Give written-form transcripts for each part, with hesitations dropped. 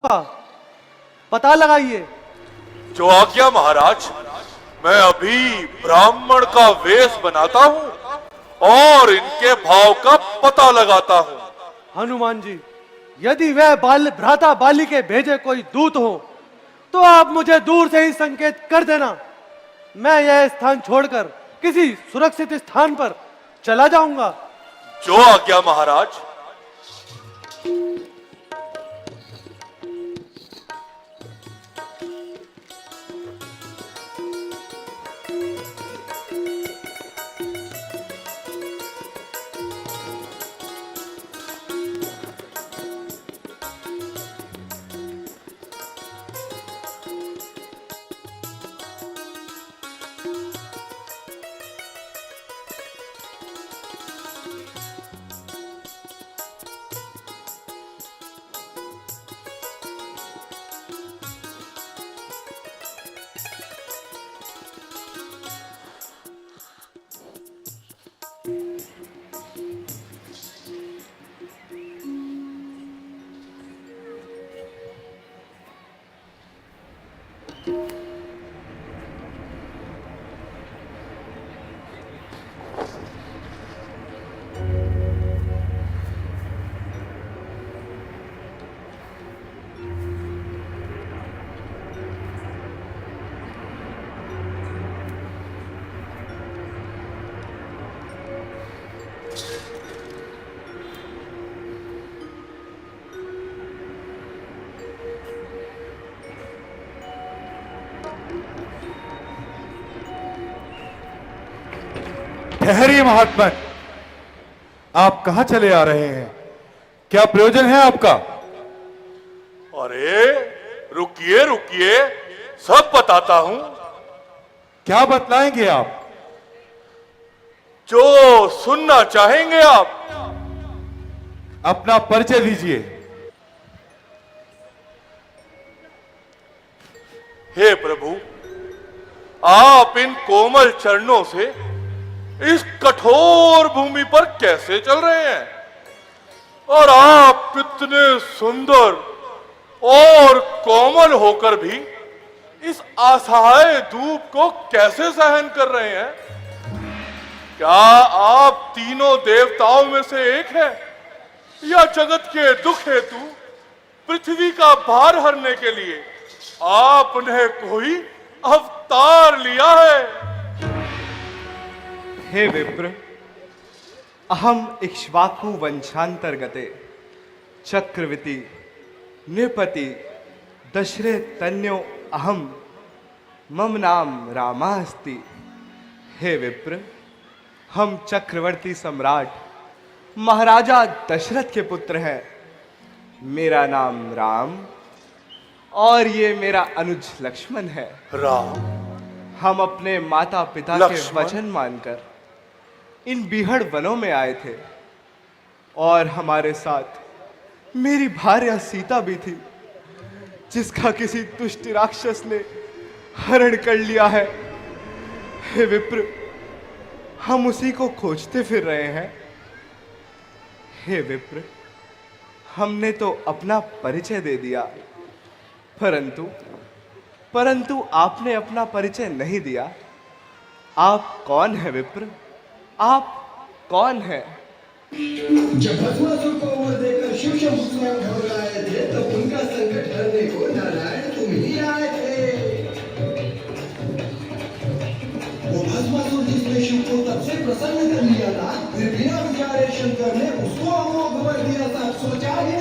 पता लगाइए। जो आज्ञा महाराज। मैं अभी ब्राह्मण का वेश बनाता हूँ और इनके भाव का पता लगाता हूँ। हनुमान जी, यदि वह भ्राता बाली के भेजे कोई दूत हो तो आप मुझे दूर से ही संकेत कर देना। मैं यह स्थान छोड़कर किसी सुरक्षित स्थान पर चला जाऊंगा। जो आज्ञा महाराज। ठहरिए महात्मन, आप कहां चले आ रहे हैं? क्या प्रयोजन है आपका? अरे रुकिए रुकिए, सब बताता हूं। क्या बतलाएंगे आप? जो सुनना चाहेंगे आप। अपना परिचय दीजिए। हे प्रभु, आप इन कोमल चरणों से इस कठोर भूमि पर कैसे चल रहे हैं? और आप इतने सुंदर और कोमल होकर भी इस असहाय धूप को कैसे सहन कर रहे हैं? क्या आप तीनों देवताओं में से एक हैं, या जगत के दुख हेतु पृथ्वी का भार हरने के लिए आपने कोई अवतार लिया है? हे विप्र, अहम इक्ष्वाकु वंशांतर्गते चक्रवर्ती नृपति दशरथ तन्यो अहम मम नाम रामा अस्ति। हे विप्र, हम चक्रवर्ती सम्राट महाराजा दशरथ के पुत्र हैं। मेरा नाम राम और ये मेरा अनुज लक्ष्मण है। राम, हम अपने माता पिता के वचन मानकर इन बीहड़ वनों में आए थे और हमारे साथ मेरी भार्या सीता भी थी, जिसका किसी दुष्ट राक्षस ने हरण कर लिया है। हे विप्र, हम उसी को खोजते फिर रहे हैं। हे विप्र, हमने तो अपना परिचय दे दिया, परंतु आपने अपना परिचय नहीं दिया। आप कौन है विप्र? आप कौन है? जब भस्मासुर को वर देकर शिव शंभु स्वयं घबराए थे, तब उनका संकट हरने को नारायण तुम ही आए थे। वो भस्मासुर जिसने शिव को तब से प्रसन्न कर लिया था, फिर बिना विचारे शंकर ने उसको अमोघ वर दिया था। सोचा ही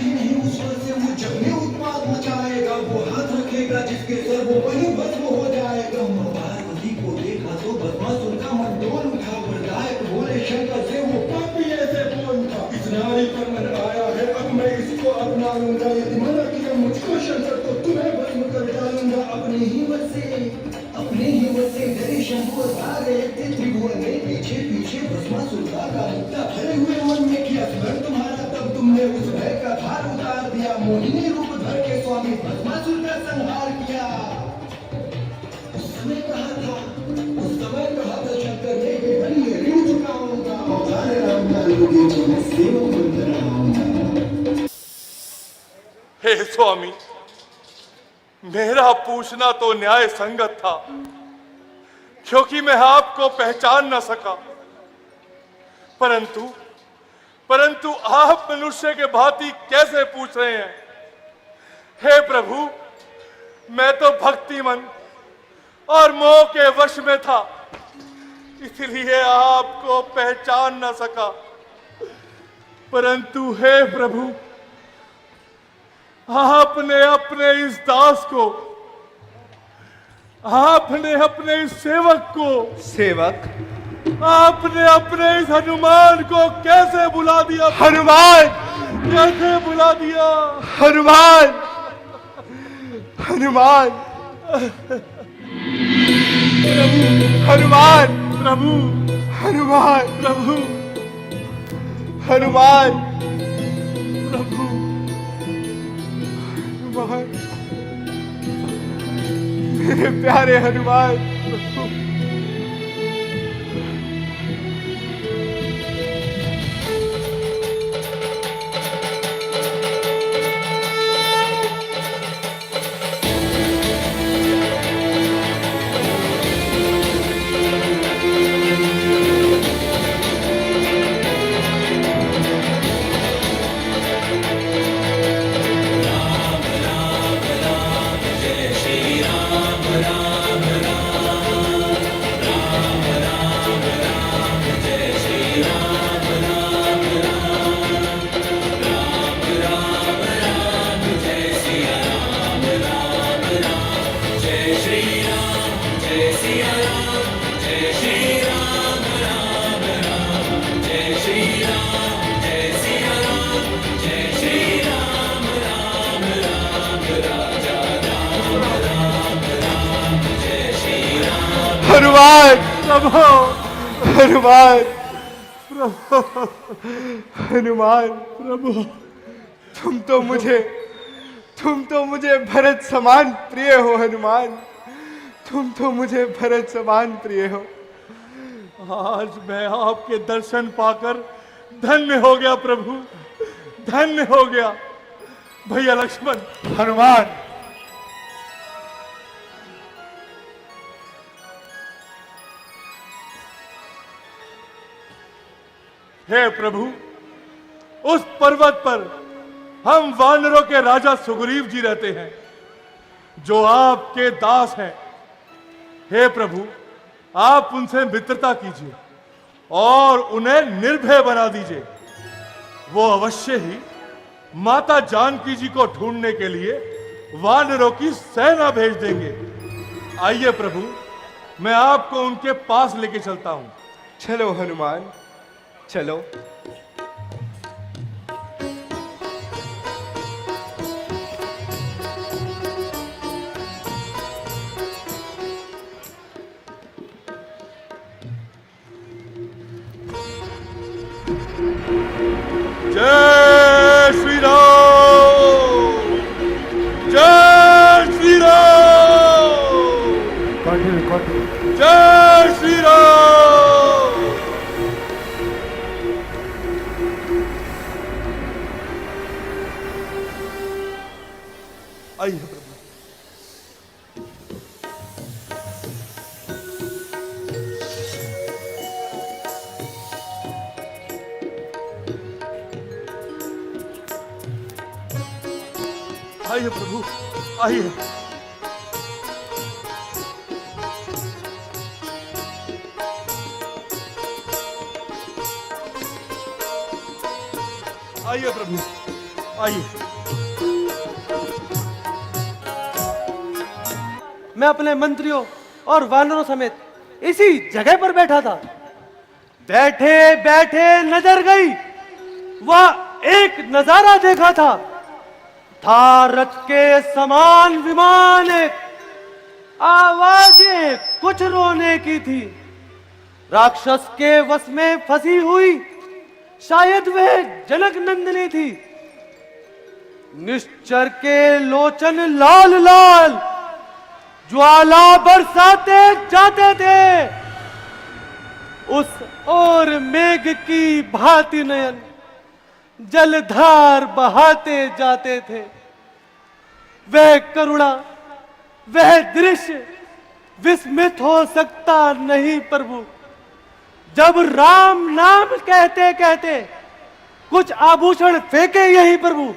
नहीं उस वर से वो जग में उत्पात मचाएगा। वो हाथ रखेगा जिसके सर, वो वही भस्म हो जाएगा। पार्वती को देखा तो भस्मासुर का मन डोल उठा। वरदायक बोले शंकर से, वो पापी ऐसे बोलता, इस नारी पर मन आया है, अब मैं इसको अपना लूंगा। यदि मना किया मुझको शंकर तो तुम्हें भस्म कर डालूंगा। अपने ही वश से डरे शंभु भागे थे त्रिभुवन में, पीछे पीछे भस्मासुर का मुक्ता। भरे हुए मन में किया स्मरण तुम्हारा, तब तुमने उस भय का भार उतार दिया। मोहिनी रूप धर के स्वामी भस्मासुर का संहार किया। उस समय कहा था शंकर ने कि बनी ऋण चुकाऊंगा। अवतार राम का लोगे तो मैं सेवक बनकर आऊंगा। हे स्वामी, मेरा पूछना तो न्याय संगत था, क्योंकि मैं आपको पहचान न सका। परंतु आप मनुष्य के भांति कैसे पूछ रहे हैं? हे प्रभु, मैं तो भक्तिमन और मोह के वश में था, इसलिए आपको पहचान न सका। परंतु हे प्रभु, आपने अपने इस दास को, आपने अपने इस सेवक को, सेवक, आपने अपने इस हनुमान को कैसे बुला दिया? हनुमान, कैसे बुला दिया? हनुमान, हनुमान, हनुमान, प्रभु, हनुमान, प्रभु, हनुमान, प्रभु, हनुमान, मेरे प्यारे हनुमान। हनुमान, प्रभु, हनुमान, हनुमान, प्रभु, तुम तो मुझे भरत समान प्रिय हो हनुमान, तुम तो मुझे भरत समान प्रिय हो। आज मैं आपके दर्शन पाकर धन्य हो गया प्रभु, धन्य हो गया। भैया लक्ष्मण, हनुमान, हे प्रभु, उस पर्वत पर हम वानरों के राजा सुग्रीव जी रहते हैं, जो आपके दास हैं। हे प्रभु, आप उनसे मित्रता कीजिए और उन्हें निर्भय बना दीजिए। वो अवश्य ही माता जानकी जी को ढूंढने के लिए वानरों की सेना भेज देंगे। आइए प्रभु, मैं आपको उनके पास लेके चलता हूं। चलो हनुमान, चलो। जय श्री राम, जय श्री राम, जय श्री राम। आइए प्रभु। आइए प्रभु, आइए। आइए प्रभु, आइए। मैं अपने मंत्रियों और वानरों समेत इसी जगह पर बैठा था। बैठे बैठे नजर गई, वह एक नजारा देखा था रथ के समान विमान, एक आवाजें कुछ रोने की थी। राक्षस के वश में फंसी हुई शायद वह जनक नंदिनी थी। निश्चर के लोचन लाल लाल ज्वाला बरसाते जाते थे। उस और मेघ की भांति नयन जलधार बहाते जाते थे। वह करुणा, वह दृश्य विस्मित हो सकता नहीं प्रभु। जब राम नाम कहते कहते कुछ आभूषण फेंके यही प्रभु,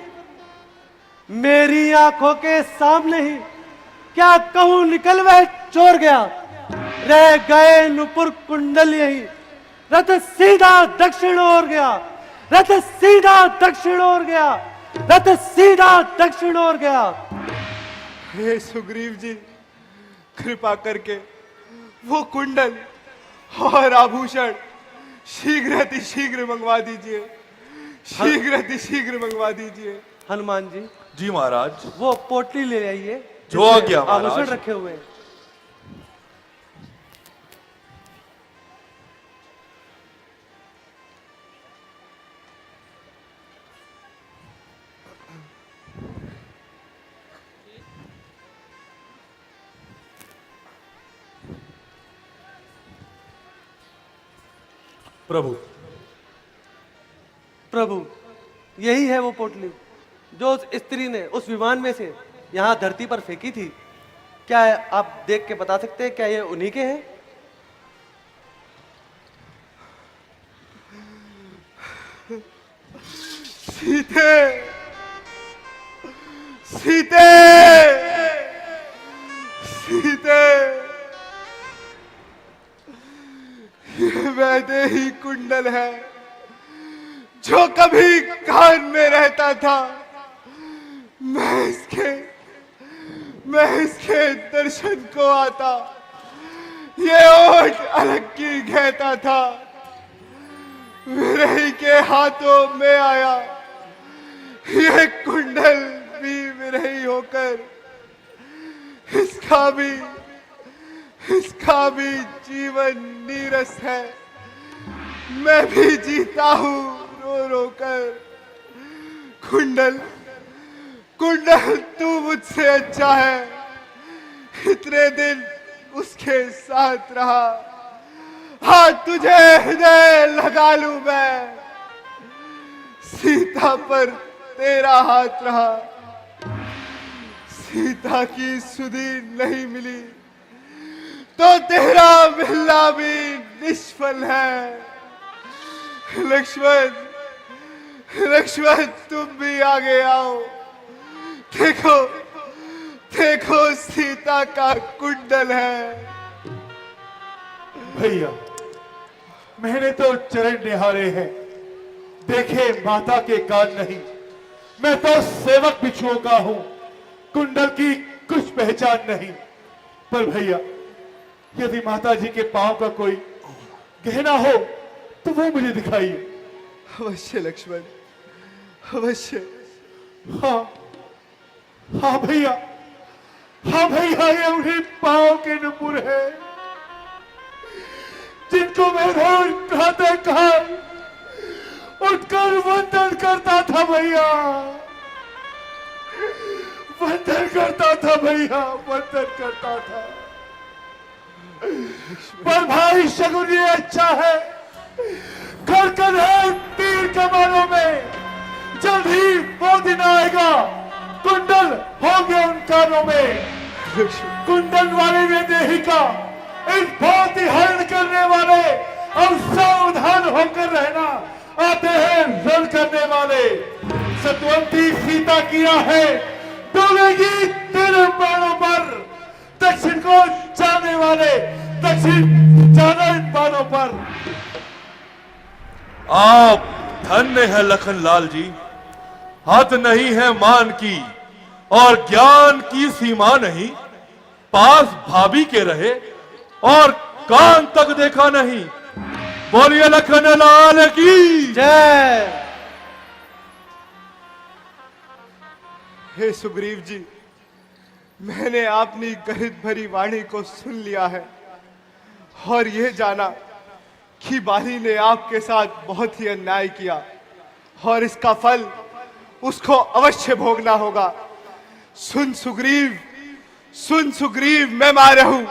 मेरी आंखों के सामने ही क्या कहूं निकल वह चोर गया। रह गए नुपुर कुंडल यही, रथ सीधा दक्षिण ओर गया, रथ सीधा दक्षिण ओर गया, रथ सीधा दक्षिण ओर गया। हे सुग्रीव जी, कृपा करके वो कुंडल और आभूषण शीघ्र अति शीघ्र मंगवा दीजिए, शीघ्र अति शीघ्र मंगवा दीजिए। हनुमान जी, जी महाराज, वो पोटली ले आइए जो आ गया महाराज। आभूषण रखे हुए हैं। प्रभु, प्रभु, यही है वो पोटली जो उस स्त्री ने उस विमान में से यहाँ धरती पर फेंकी थी। क्या आप देख के बता सकते हैं क्या ये उन्हीं के हैं? सीते, सीते, सीते, ये वैदेही कुंडल है जो कभी कान में रहता था। मैं इसके दर्शन को आता, ये ओट अलग की कहता था। विरही के हाथों में आया, ये कुंडल भी विरही होकर इसका भी जीवन नीरस है। मैं भी जीता हूं रो रो कर। कुंडल, कुंडल तू मुझसे अच्छा है, इतने दिन उसके साथ रहा। हाँ, तुझे हृदय लगा लूं मैं, सीता पर तेरा हाथ रहा। सीता की सुधि नहीं मिली तो तेरा मिलना भी निष्फल है। लक्ष्मण, लक्ष्मण तुम भी आगे आओ। देखो, देखो सीता का कुंडल है। भैया, मैंने तो चरण निहारे हैं, देखे माता के कान नहीं। मैं तो सेवक बिच्छुओं का हूं, कुंडल की कुछ पहचान नहीं। पर भैया, यदि माता जी के पांव का कोई गहना हो तो वो मुझे दिखाइए। अवश्य लक्ष्मण, अवश्य। हाँ हाँ भैया, हाँ भैया, ये उन्हीं पांव के नुपुर है जिनको मैं रोज प्रातः काल उठकर वंदन करता था भैया, वंदन करता था भैया, वंदन करता था। पर भाई शगुन ये अच्छा है, खड़कन है तीर कमानों में। जल्द ही वो दिन आएगा, कुंडल होंगे उन कानों में। कुंडल वाले वैदेही का इस बहुत ही हरण करने वाले और सावधान होकर रहना। आते हैं रण करने वाले। सतवंती सीता किया है, डोलेगी तेरे बाणों पर। दक्षिण को जाने वाले दक्षिण जाना इन बाणों पर। आप धन्य है लखन लाल जी, हद नहीं है मान की और ज्ञान की सीमा नहीं। पास भाभी के रहे और कान तक देखा नहीं। बोलिए लखन लाल की जय। हे सुग्रीव जी, मैंने अपनी गरित भरी वाणी को सुन लिया है और यह जाना कि बाली ने आपके साथ बहुत ही अन्याय किया और इसका फल उसको अवश्य भोगना होगा। सुन सुग्रीव, सुन सुग्रीव, मैं मारे हूं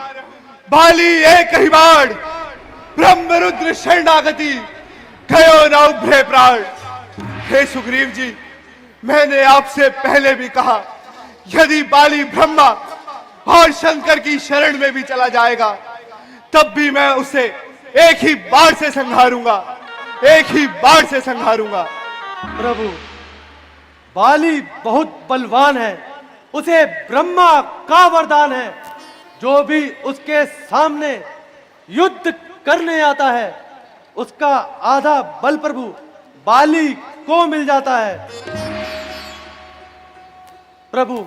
बाली एक ही बाण, ब्रह्मरुद्र शरणागति, गयो न उभरे प्राण। हे सुग्रीव जी, मैंने आपसे पहले भी कहा यदि बाली ब्रह्मा और शंकर की शरण में भी चला जाएगा, तब भी मैं उसे एक ही बार से संहारूंगा, एक ही बार से संहारूंगा। प्रभु, बाली बहुत बलवान है, उसे ब्रह्मा का वरदान है। जो भी उसके सामने युद्ध करने आता है, उसका आधा बल प्रभु बाली को मिल जाता है। प्रभु,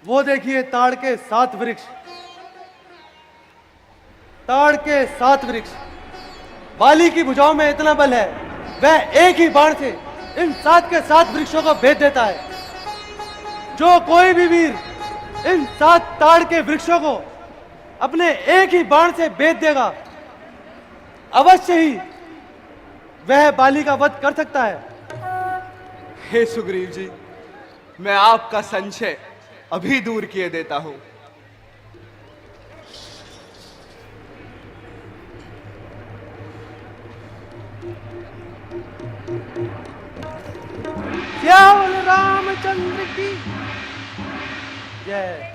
वो देखिए ताड़ के 7 वृक्ष, ताड़ के 7 वृक्ष। बाली की भुजाओं में इतना बल है, वह एक ही बाण से इन 7 के 7 वृक्षों को भेद देता है। जो कोई भी वीर इन 7 ताड़ के वृक्षों को अपने एक ही बाण से भेद देगा, अवश्य ही वह बाली का वध कर सकता है। हे सुग्रीव जी, मैं आपका संशय अभी दूर किए देता हूं। श्याम रामचंद्र की जय।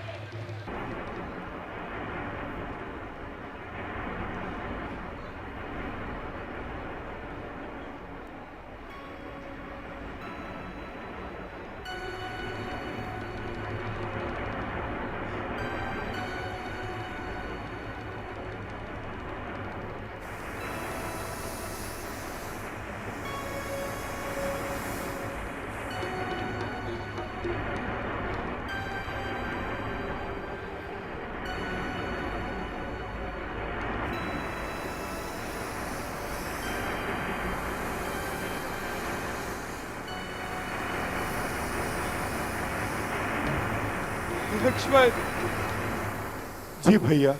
लक्ष्मण जी भैया।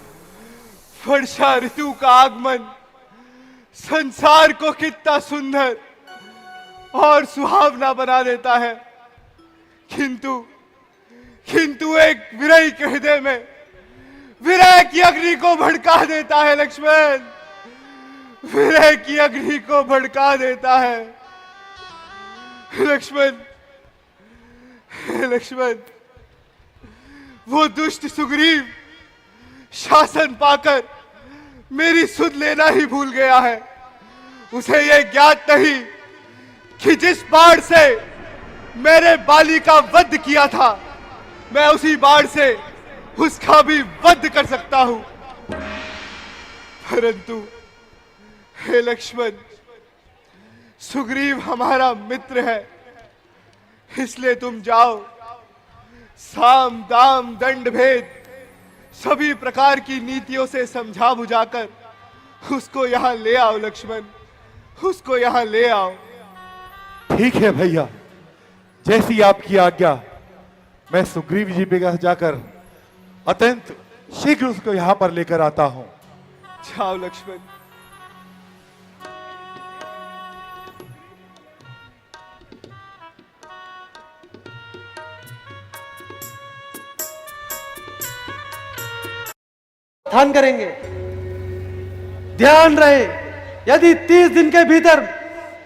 वर्षा ऋतु का आगमन संसार को कितना सुंदर और सुहावना बना देता है, किंतु एक विरही के हृदय में विरह की अग्नि को भड़का देता है। लक्ष्मण, विरह की अग्नि को भड़का देता है। लक्ष्मण, वो दुष्ट सुग्रीव शासन पाकर मेरी सुध लेना ही भूल गया है। उसे यह ज्ञात नहीं कि जिस बाण से मेरे बाली का वध किया था, मैं उसी बाण से उसका भी वध कर सकता हूं। परंतु हे लक्ष्मण, सुग्रीव हमारा मित्र है, इसलिए तुम जाओ, साम दाम दंड भेद सभी प्रकार की नीतियों से समझा बुझाकर उसको यहां ले आओ। लक्ष्मण, उसको यहां ले आओ। ठीक है भैया, जैसी आपकी आज्ञा। मैं सुग्रीव जी के पास जाकर अत्यंत शीघ्र उसको यहां पर लेकर आता हूं। जाओ लक्ष्मण। ध्यान करेंगे, ध्यान रहे, यदि 30 दिन के भीतर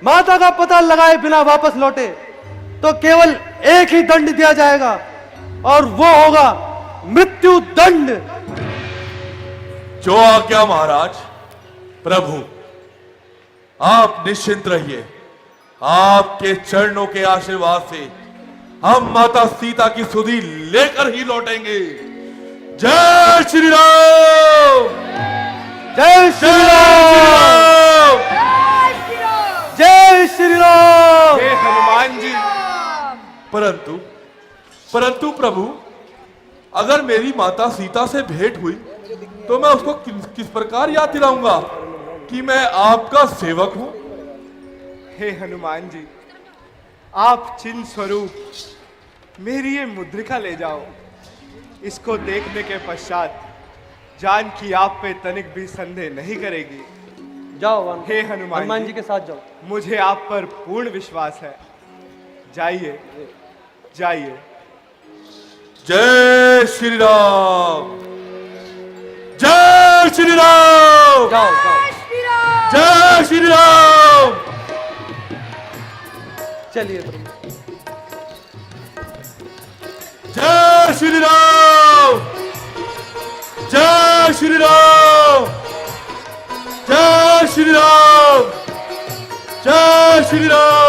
माता का पता लगाए बिना वापस लौटे तो केवल एक ही दंड दिया जाएगा और वो होगा मृत्यु दंड। जो आज्ञा महाराज। प्रभु, आप निश्चिंत रहिए, आपके चरणों के आशीर्वाद से हम माता सीता की सुधि लेकर ही लौटेंगे। जय श्री राम, जय श्री राम, जय श्री राम। हे हनुमान जी। परंतु प्रभु, अगर मेरी माता सीता से भेंट हुई तो मैं उसको किस प्रकार याद दिलाऊंगा कि मैं आपका सेवक हूं? हे हनुमान जी, आप चिन्ह स्वरूप मेरी ये मुद्रिका ले जाओ। इसको देखने के पश्चात जानकी आप पे तनिक भी संदेह नहीं करेगी। जाओ हे हनुमान जी के साथ जाओ। मुझे आप पर पूर्ण विश्वास है। जाइए, जाइए। जय श्री राम, जय श्री राम, जाओ जाओ, जय श्री राम। चलिए प्रभु। श्री राम, जय श्री राम, जय श्री राम, जय श्री राम।